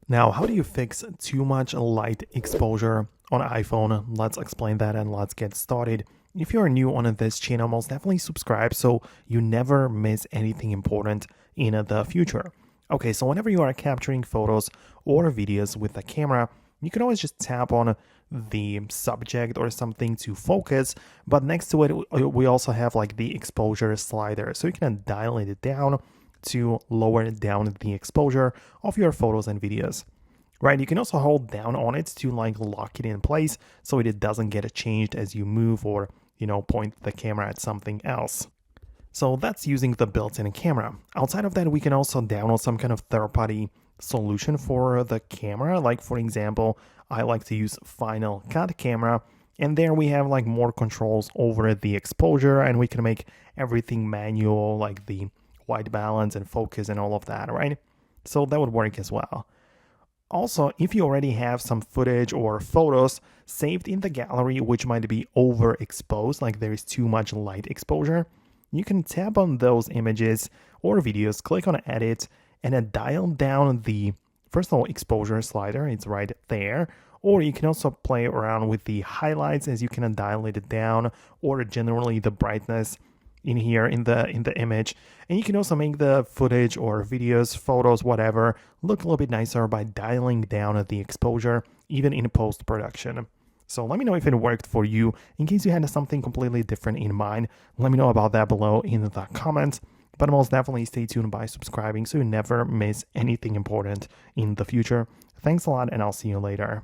Now, how do you fix too much light exposure on iPhone? Let's explain that and let's get started. If you're new on this channel, most definitely subscribe so you never miss anything important in the future. Okay, so whenever you are capturing photos or videos with a camera, you can always just tap on the subject or something to focus, but next to it, we also have like the exposure slider. So you can dial it down to lower down the exposure of your photos and videos. Right, you can also hold down on it to like lock it in place so it doesn't get changed as you move or, point the camera at something else. So that's using the built-in camera. Outside of that, we can also download some kind of third-party solution for the camera. Like for example, I like to use Final Cut Camera, and there we have like more controls over the exposure, and we can make everything manual, like the white balance and focus and all of that, right? So that would work as well. Also, if you already have some footage or photos saved in the gallery which might be overexposed, like there is too much light exposure, you can tap on those images or videos, click on edit, and then dial down the, first of all, exposure slider. It's right there. Or you can also play around with the highlights as you can dial it down, or generally the brightness in here in the image. And you can also make the footage or videos, photos, whatever, look a little bit nicer by dialing down the exposure, even in post-production. So let me know if it worked for you. In case you had something completely different in mind, let me know about that below in the comments. But most definitely stay tuned by subscribing so you never miss anything important in the future. Thanks a lot, and I'll see you later.